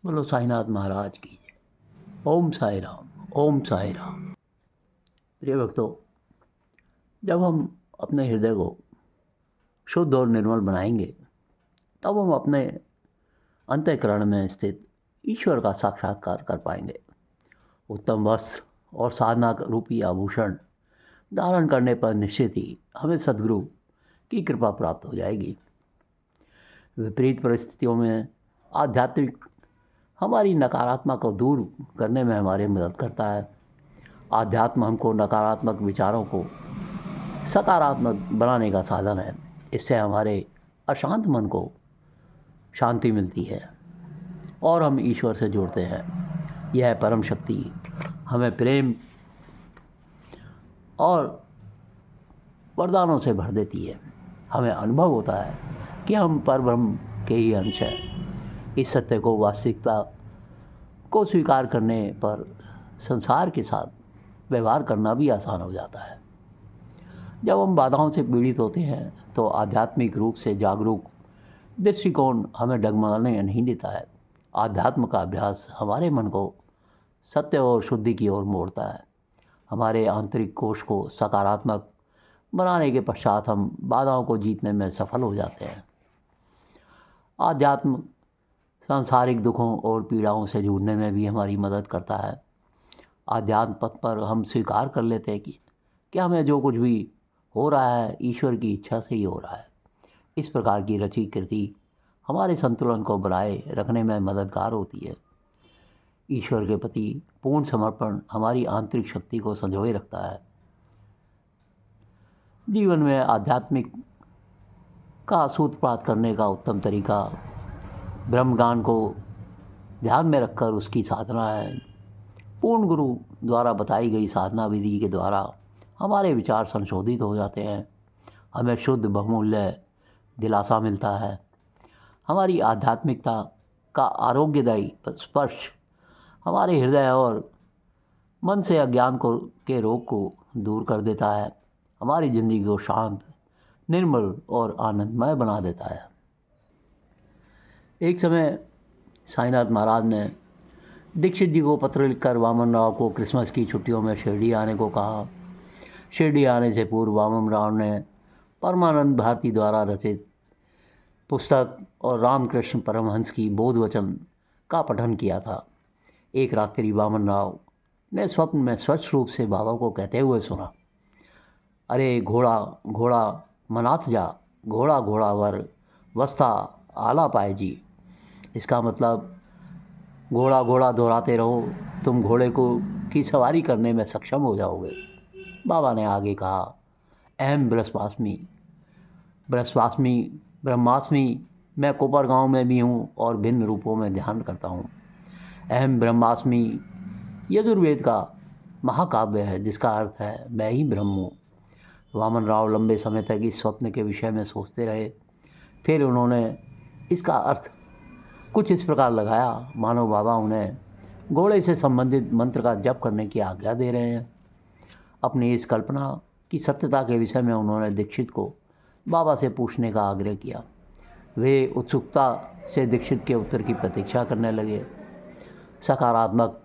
बोलो साईनाथ महाराज की जय। ओम साई राम। ओम साई राम। प्रिय भक्तों, जब हम अपने हृदय को शुद्ध और निर्मल बनाएंगे तब हम अपने अंतःकरण में स्थित ईश्वर का साक्षात्कार कर पाएंगे। उत्तम वस्त्र और साधना रूपी आभूषण धारण करने पर निश्चित ही हमें सद्गुरु की कृपा प्राप्त हो जाएगी। विपरीत परिस्थितियों में आध्यात्मिक हमारी नकारात्मक को दूर करने में हमारी मदद करता है। आध्यात्म हमको नकारात्मक विचारों को सकारात्मक बनाने का साधन है। इससे हमारे अशांत मन को शांति मिलती है और हम ईश्वर से जुड़ते हैं। यह परम शक्ति हमें प्रेम और वरदानों से भर देती है। हमें अनुभव होता है कि हम परब्रह्म के ही अंश हैं। इस सत्य को वास्तविकता को स्वीकार करने पर संसार के साथ व्यवहार करना भी आसान हो जाता है। जब हम बाधाओं से पीड़ित होते हैं तो आध्यात्मिक रूप से जागरूक दृष्टिकोण हमें डगमगाने नहीं देता है। आध्यात्म का अभ्यास हमारे मन को सत्य और शुद्धि की ओर मोड़ता है। हमारे आंतरिक कोश को सकारात्मक बनाने के पश्चात हम बाधाओं को जीतने में सफल हो जाते हैं। आध्यात्म सांसारिक दुखों और पीड़ाओं से जूझने में भी हमारी मदद करता है। आध्यात्म पथ पर हम स्वीकार कर लेते हैं कि हमें जो कुछ भी हो रहा है ईश्वर की इच्छा से ही हो रहा है। इस प्रकार की रची कृति हमारे संतुलन को बनाए रखने में मददगार होती है। ईश्वर के प्रति पूर्ण समर्पण हमारी आंतरिक शक्ति को संजोए रखता है। जीवन में आध्यात्मिक का सूत्रपात करने का उत्तम तरीका ब्रह्मज्ञान को ध्यान में रखकर उसकी साधना है। पूर्ण गुरु द्वारा बताई गई साधना विधि के द्वारा हमारे विचार संशोधित हो जाते हैं। हमें शुद्ध बहुमूल्य दिलासा मिलता है। हमारी आध्यात्मिकता का आरोग्यदायी स्पर्श हमारे हृदय और मन से अज्ञान के रोग को दूर कर देता है। हमारी ज़िंदगी को शांत, निर्मल और आनंदमय बना देता है। एक समय साईनाथ महाराज ने दीक्षित जी को पत्र लिखकर वामन राव को क्रिसमस की छुट्टियों में शिरडी आने को कहा। शिरडी आने से पूर्व वामन राव ने परमानंद भारती द्वारा रचित पुस्तक और रामकृष्ण परमहंस की बोध वचन का पठन किया था। एक रात्रि वामन राव ने स्वप्न में स्वच्छ रूप से बाबा को कहते हुए सुना, अरे घोड़ा घोड़ा मनात जा, घोड़ा घोड़ा वर वस्ता आला पाए जी। इसका मतलब घोड़ा घोड़ा दोहराते रहो, तुम घोड़े को की सवारी करने में सक्षम हो जाओगे। बाबा ने आगे कहा, अहम ब्रह्मास्मि ब्रह्मास्मि, मैं कोपर गांव में भी हूँ और भिन्न रूपों में ध्यान करता हूँ। अहम ब्रह्मास्मि यजुर्वेद का महाकाव्य है जिसका अर्थ है मैं ही ब्रह्म हूँ। वामन राव लंबे समय तक इस स्वप्न के विषय में सोचते रहे। फिर उन्होंने इसका अर्थ कुछ इस प्रकार लगाया मानो बाबा उन्हें घोड़े से संबंधित मंत्र का जप करने की आज्ञा दे रहे हैं। अपनी इस कल्पना की सत्यता के विषय में उन्होंने दीक्षित को बाबा से पूछने का आग्रह किया। वे उत्सुकता से दीक्षित के उत्तर की प्रतीक्षा करने लगे। सकारात्मक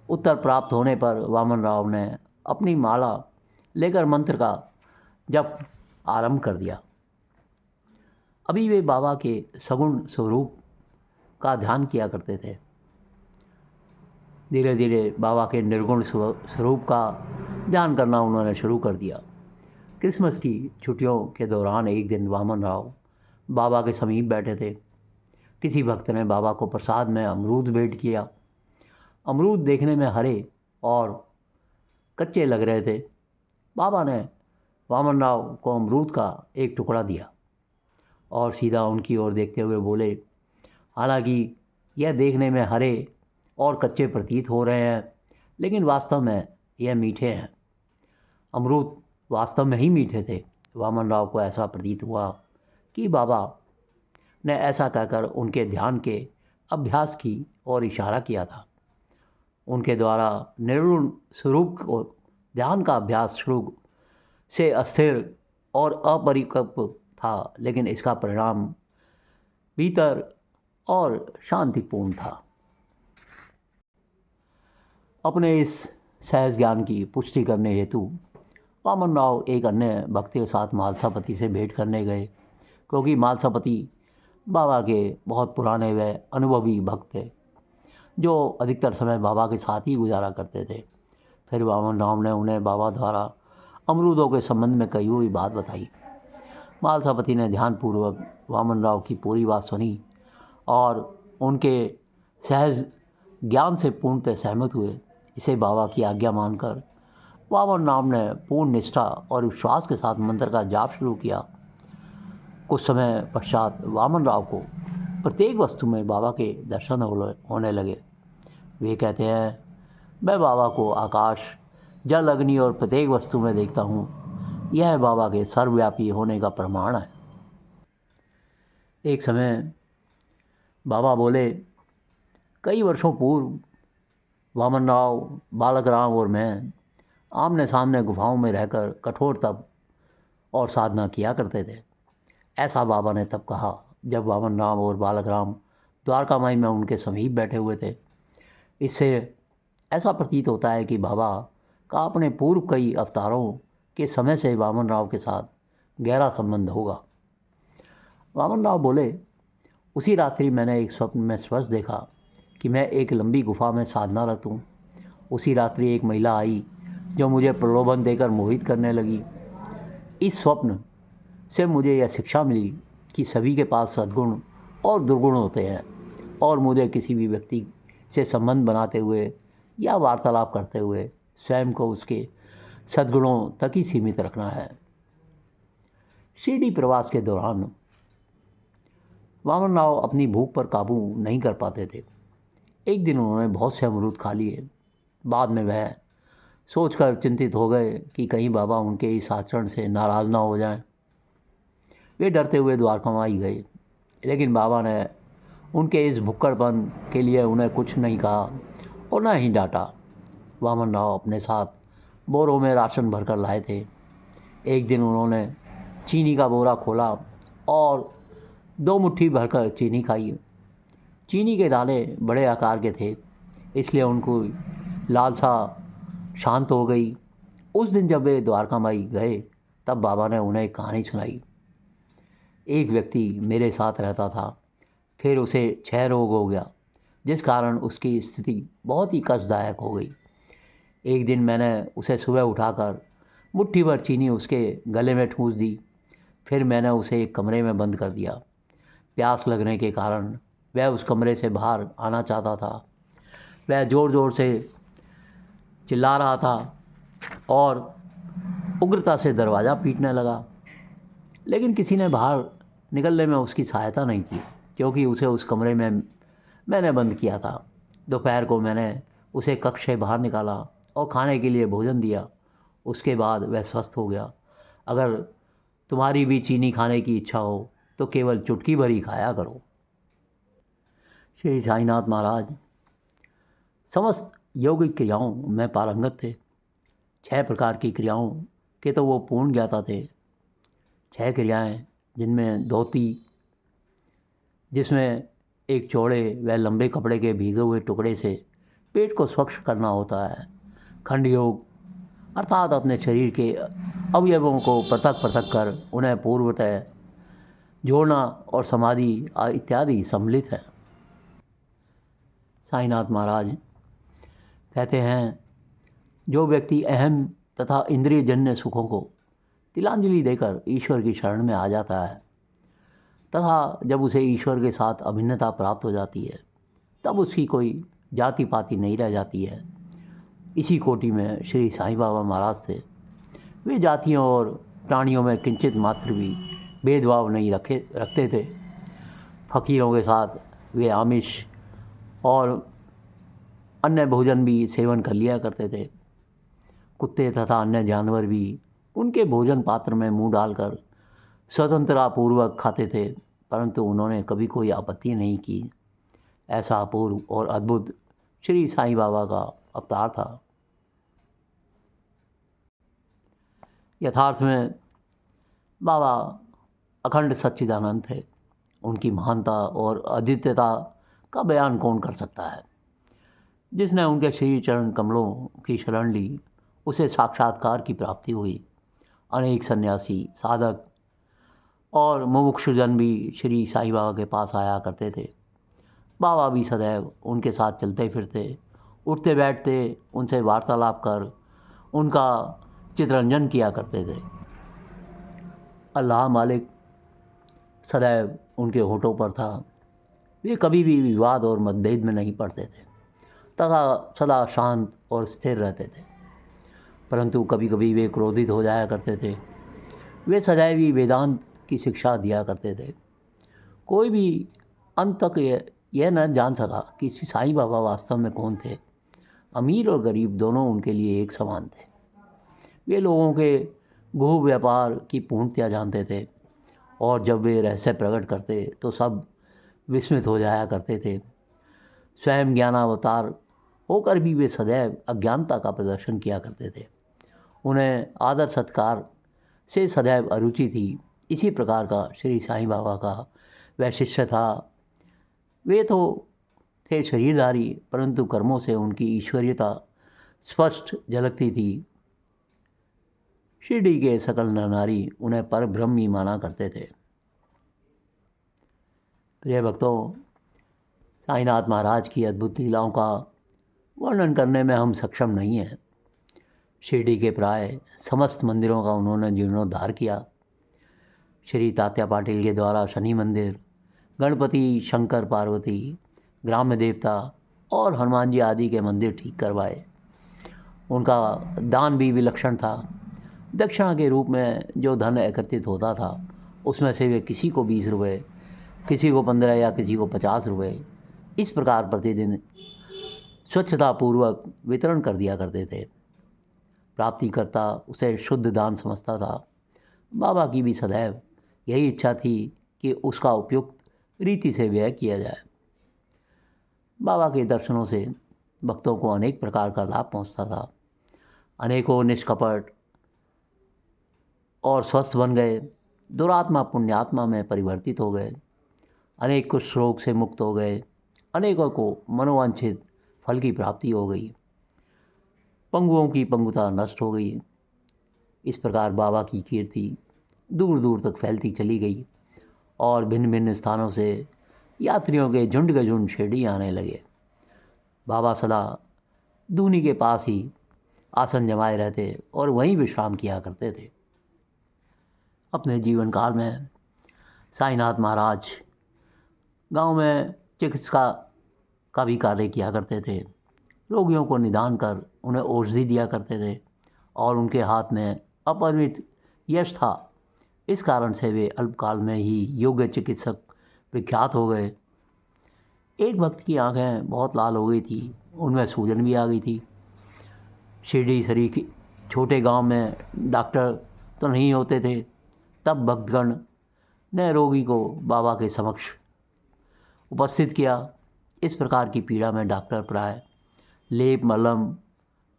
उत्तर प्राप्त होने पर वामन राव ने अपनी माला लेकर मंत्र का जप आरंभ कर दिया। अभी वे बाबा के सगुण स्वरूप का ध्यान किया करते थे। धीरे धीरे बाबा के निर्गुण स्वरूप का ध्यान करना उन्होंने शुरू कर दिया। क्रिसमस की छुट्टियों के दौरान एक दिन वामन राव बाबा के समीप बैठे थे। किसी भक्त ने बाबा को प्रसाद में अमरूद भेंट किया। अमरूद देखने में हरे और कच्चे लग रहे थे। बाबा ने वामन राव को अमरूद का एक टुकड़ा दिया और सीधा उनकी ओर देखते हुए बोले, हालांकि यह देखने में हरे और कच्चे प्रतीत हो रहे हैं लेकिन वास्तव में यह मीठे हैं। अमरूद वास्तव में ही मीठे थे। वामन राव को ऐसा प्रतीत हुआ कि बाबा ने ऐसा कहकर उनके ध्यान के अभ्यास की ओर इशारा किया था। उनके द्वारा निर्गुण स्वरूप को ध्यान का अभ्यास शुरू से अस्थिर और अपरिपक्व था, लेकिन इसका परिणाम भीतर और शांतिपूर्ण था। अपने इस सहज ज्ञान की पुष्टि करने हेतु वामन राव एक अन्य भक्त के साथ मालसापति से भेंट करने गए, क्योंकि मालसापति बाबा के बहुत पुराने व अनुभवी भक्त थे, जो अधिकतर समय बाबा के साथ ही गुजारा करते थे। फिर वामन राव ने उन्हें बाबा द्वारा अमरूदों के संबंध में कही हुई बात बताई। मालसापति ने ध्यानपूर्वक वामन राव की पूरी बात सुनी और उनके सहज ज्ञान से पूर्णतः सहमत हुए। इसे बाबा की आज्ञा मानकर वामन राव ने पूर्ण निष्ठा और विश्वास के साथ मंत्र का जाप शुरू किया। कुछ समय पश्चात वामन राव को प्रत्येक वस्तु में बाबा के दर्शन होने लगे। वे कहते हैं, मैं बाबा को आकाश, जल, अग्नि और प्रत्येक वस्तु में देखता हूँ। यह बाबा के सर्वव्यापी होने का प्रमाण है। एक समय बाबा बोले, कई वर्षों पूर्व वामन राव, बालक राम और मैं आमने सामने गुफाओं में रहकर कठोर तप और साधना किया करते थे। ऐसा बाबा ने तब कहा जब वामन राम और बालक राम द्वारकामाई में उनके समीप बैठे हुए थे। इससे ऐसा प्रतीत होता है कि बाबा का अपने पूर्व कई अवतारों के समय से वामन राव के साथ गहरा संबंध होगा। वामन राव बोले, उसी रात्रि मैंने एक स्वप्न में स्पष्ट देखा कि मैं एक लंबी गुफा में साधनारत हूँ। उसी रात्रि एक महिला आई जो मुझे प्रलोभन देकर मोहित करने लगी। इस स्वप्न से मुझे यह शिक्षा मिली कि सभी के पास सद्गुण और दुर्गुण होते हैं और मुझे किसी भी व्यक्ति से संबंध बनाते हुए या वार्तालाप करते हुए स्वयं को उसके सद्गुणों तक ही सीमित रखना है। शिरडी प्रवास के दौरान वामन राव अपनी भूख पर काबू नहीं कर पाते थे। एक दिन उन्होंने बहुत से अमरूद खा लिए। बाद में वह सोचकर चिंतित हो गए कि कहीं बाबा उनके इस आचरण से नाराज़ ना हो जाएं। वे डरते हुए द्वारकामाई गए, लेकिन बाबा ने उनके इस भुक्कड़पन के लिए उन्हें कुछ नहीं कहा और न ही डांटा। वामन राव अपने साथ बोरों में राशन भरकर लाए थे। एक दिन उन्होंने चीनी का बोरा खोला और 2 मुट्ठी भरकर चीनी खाई। चीनी के दाने बड़े आकार के थे, इसलिए उनको लालसा शांत हो गई। उस दिन जब वे द्वारकामाई गए तब बाबा ने उन्हें एक कहानी सुनाई। एक व्यक्ति मेरे साथ रहता था, फिर उसे क्षय रोग हो गया, जिस कारण उसकी स्थिति बहुत ही कष्टदायक हो गई। एक दिन मैंने उसे सुबह उठाकर मुट्ठी भर चीनी उसके गले में ठूंस दी। फिर मैंने उसे एक कमरे में बंद कर दिया। प्यास लगने के कारण वह उस कमरे से बाहर आना चाहता था। वह ज़ोर ज़ोर से चिल्ला रहा था और उग्रता से दरवाज़ा पीटने लगा, लेकिन किसी ने बाहर निकलने में उसकी सहायता नहीं की, क्योंकि उसे उस कमरे में मैंने बंद किया था। दोपहर को मैंने उसे कक्ष से बाहर निकाला और खाने के लिए भोजन दिया। उसके बाद वह स्वस्थ हो गया। अगर तुम्हारी भी चीनी खाने की इच्छा हो तो केवल चुटकी भर ही खाया करो। श्री साईनाथ महाराज समस्त यौगिक क्रियाओं में पारंगत थे। 6 प्रकार की क्रियाओं के तो वो पूर्ण ज्ञाता थे। 6 क्रियाएं, जिनमें धोती, जिसमें एक चौड़े व लंबे कपड़े के भीगे हुए टुकड़े से पेट को स्वच्छ करना होता है। खंड योग अर्थात अपने शरीर के अवयवों को पृथक पृथक कर उन्हें पूर्वतः जोड़ना, और समाधि इत्यादि सम्मिलित है। साईनाथ महाराज कहते हैं, जो व्यक्ति अहम तथा इंद्रियजन्य सुखों को तिलांजलि देकर ईश्वर की शरण में आ जाता है तथा जब उसे ईश्वर के साथ अभिन्नता प्राप्त हो जाती है, तब उसकी कोई जाति पाति नहीं रह जाती है। इसी कोटि में श्री साईं बाबा महाराज थे। वे जातियों और प्राणियों में किंचित मात्र भी भेदभाव नहीं रखते थे। फ़कीरों के साथ वे आमिष और अन्य भोजन भी सेवन कर लिया करते थे। कुत्ते तथा अन्य जानवर भी उनके भोजन पात्र में मुंह डालकर स्वतंत्रतापूर्वक खाते थे, परंतु उन्होंने कभी कोई आपत्ति नहीं की। ऐसा अपूर्व और अद्भुत श्री साईं बाबा का अवतार था। यथार्थ में बाबा अखंड सच्चिदानंद थे। उनकी महानता और अद्वितीयता का बयान कौन कर सकता है। जिसने उनके श्री चरण कमलों की शरण ली, उसे साक्षात्कार की प्राप्ति हुई। अनेक सन्यासी, साधक और मुमुक्षुजन भी श्री साईं बाबा के पास आया करते थे। बाबा भी सदैव उनके साथ चलते फिरते, उठते बैठते, उनसे वार्तालाप कर उनका चितरंजन किया करते थे। अल्लाह मालिक सदैव उनके होठों पर था। वे कभी भी विवाद और मतभेद में नहीं पड़ते थे तथा सदा शांत और स्थिर रहते थे। परंतु कभी कभी वे क्रोधित हो जाया करते थे। वे सदैव ही वेदांत की शिक्षा दिया करते थे। कोई भी अंत तक यह न जान सका कि साईं बाबा वास्तव में कौन थे। अमीर और गरीब दोनों उनके लिए एक समान थे। वे लोगों के गुह व्यापार की पूर्णतया जानते थे और जब वे रहस्य प्रकट करते तो सब विस्मित हो जाया करते थे। स्वयं ज्ञानावतार होकर भी वे सदैव अज्ञानता का प्रदर्शन किया करते थे। उन्हें आदर सत्कार से सदैव अरुचि थी। इसी प्रकार का श्री साईं बाबा का वह शिष्य था। वे तो थे शरीरधारी, परंतु कर्मों से उनकी ईश्वरीयता स्पष्ट झलकती थी। शिरडी के सकल नर नारी उन्हें पर ब्रह्म ही माना करते थे। प्रिय भक्तों, साईनाथ महाराज की अद्भुत लीलाओं का वर्णन करने में हम सक्षम नहीं हैं। शिरडी के प्राय समस्त मंदिरों का उन्होंने जीर्णोद्धार किया। श्री तात्या पाटिल के द्वारा शनि मंदिर, गणपति, शंकर पार्वती, ग्राम्य देवता और हनुमान जी आदि के मंदिर ठीक करवाए। उनका दान भी विलक्षण था। दक्षिणा के रूप में जो धन एकत्रित होता था, उसमें से वे किसी को 20 रुपये, किसी को 15 या किसी को 50 रुपये, इस प्रकार प्रतिदिन स्वच्छतापूर्वक वितरण कर दिया करते थे। प्राप्तिकर्ता उसे शुद्ध दान समझता था। बाबा की भी सदैव यही इच्छा थी कि उसका उपयुक्त रीति से व्यय किया जाए। बाबा के दर्शनों से भक्तों को अनेक प्रकार का लाभ पहुंचता था। अनेकों निष्कपट और स्वस्थ बन गए। दुरात्मा पुण्यात्मा में परिवर्तित हो गए। अनेक कुछ रोग से मुक्त हो गए। अनेकों को मनोवांछित फल की प्राप्ति हो गई। पंगुओं की पंगुता नष्ट हो गई। इस प्रकार बाबा की कीर्ति दूर दूर तक फैलती चली गई और भिन्न भिन्न स्थानों से यात्रियों के झुंड शिरडी आने लगे। बाबा सदा दूनी के पास ही आसन जमाए रहते और वहीं विश्राम किया करते थे। अपने जीवन काल में साईनाथ महाराज गांव में चिकित्सा का भी कार्य किया करते थे। रोगियों को निदान कर उन्हें औषधि दिया करते थे और उनके हाथ में अपरिमित यश था। इस कारण से वे अल्पकाल में ही योग्य चिकित्सक विख्यात हो गए। एक भक्त की आंखें बहुत लाल हो गई थी, उनमें सूजन भी आ गई थी। शिरडी शरीफ छोटे गांव में डॉक्टर तो नहीं होते थे। तब भक्तगण ने रोगी को बाबा के समक्ष उपस्थित किया। इस प्रकार की पीड़ा में डॉक्टर प्राय लेप, मलम,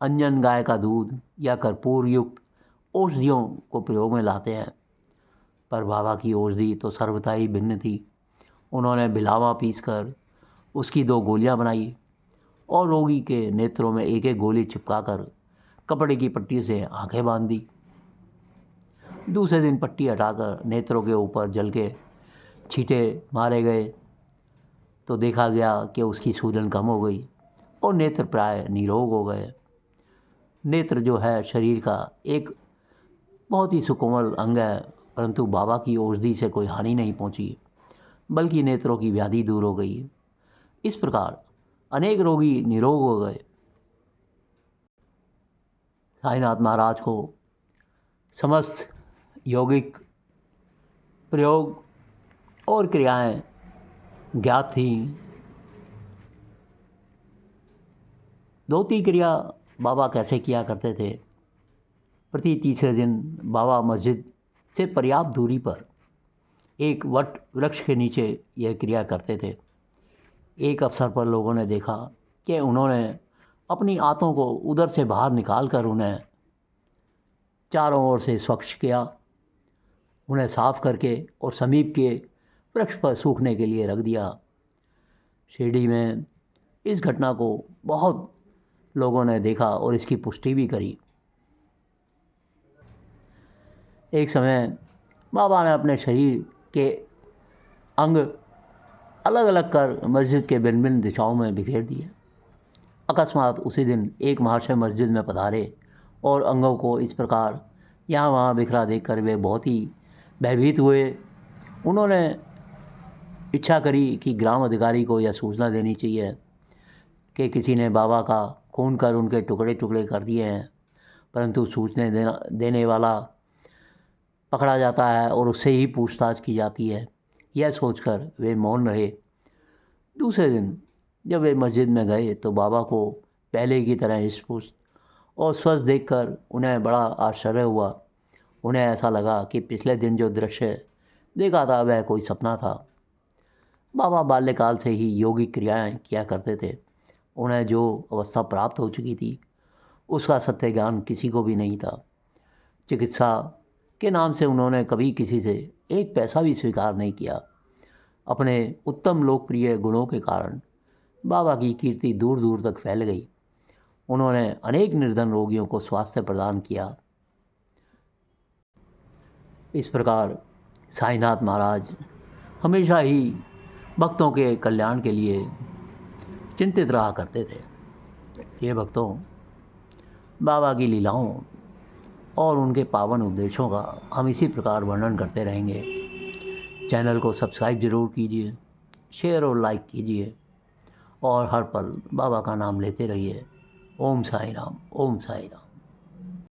अंजन, गाय का दूध या कर्पूर युक्त औषधियों को प्रयोग में लाते हैं, पर बाबा की औषधि तो सर्वथा ही भिन्न थी। उन्होंने बिलावा पीसकर उसकी 2 गोलियां बनाई और रोगी के नेत्रों में एक एक गोली चिपकाकर कपड़े की पट्टी से आंखें बांध दी। दूसरे दिन पट्टी हटाकर नेत्रों के ऊपर जल के छींटे मारे गए तो देखा गया कि उसकी सूजन कम हो गई और नेत्र प्राय निरोग हो गए। नेत्र जो है शरीर का एक बहुत ही सुकोमल अंग है, परंतु बाबा की औषधि से कोई हानि नहीं पहुंची, बल्कि नेत्रों की व्याधि दूर हो गई। इस प्रकार अनेक रोगी निरोग हो गए। साईनाथ महाराज को समस्त यौगिक प्रयोग और क्रियाएं ज्ञात थीं। धोती क्रिया बाबा कैसे किया करते थे। प्रति तीसरे दिन बाबा मस्जिद से पर्याप्त दूरी पर एक वट वृक्ष के नीचे यह क्रिया करते थे। एक अवसर पर लोगों ने देखा कि उन्होंने अपनी आंतों को उधर से बाहर निकाल कर उन्हें चारों ओर से स्वच्छ किया। उन्हें साफ करके और समीप के वृक्ष पर सूखने के लिए रख दिया। शिरडी में इस घटना को बहुत लोगों ने देखा और इसकी पुष्टि भी करी। एक समय बाबा ने अपने शरीर के अंग अलग अलग कर मस्जिद के भिन्न भिन्न दिशाओं में बिखेर दिए। अकस्मात उसी दिन एक महाशय मस्जिद में पधारे और अंगों को इस प्रकार यहाँ वहाँ बिखरा देखकर वे बहुत ही भयभीत हुए। उन्होंने इच्छा करी कि ग्राम अधिकारी को यह सूचना देनी चाहिए कि किसी ने बाबा का खून कर उनके टुकड़े टुकड़े कर दिए हैं, परंतु सूचना देने वाला पकड़ा जाता है और उससे ही पूछताछ की जाती है। यह सोचकर वे मौन रहे। दूसरे दिन जब वे मस्जिद में गए तो बाबा को पहले की तरह स्पुष्ट और स्वस्थ देखकर उन्हें बड़ा आश्चर्य हुआ। उन्हें ऐसा लगा कि पिछले दिन जो दृश्य देखा था वह कोई सपना था। बाबा बाल्यकाल से ही योगिक क्रियाएं किया करते थे। उन्हें जो अवस्था प्राप्त हो चुकी थी उसका सत्य ज्ञान किसी को भी नहीं था। चिकित्सा के नाम से उन्होंने कभी किसी से एक पैसा भी स्वीकार नहीं किया। अपने उत्तम लोकप्रिय गुणों के कारण बाबा की कीर्ति दूर दूर तक फैल गई। उन्होंने अनेक निर्धन रोगियों को स्वास्थ्य प्रदान किया। इस प्रकार साईनाथ महाराज हमेशा ही भक्तों के कल्याण के लिए चिंतित रहा करते थे। ये भक्तों, बाबा की लीलाओं और उनके पावन उपदेशों का हम इसी प्रकार वर्णन करते रहेंगे। चैनल को सब्सक्राइब ज़रूर कीजिए, शेयर और लाइक कीजिए और हर पल बाबा का नाम लेते रहिए। ओम साई राम, ओम साई राम।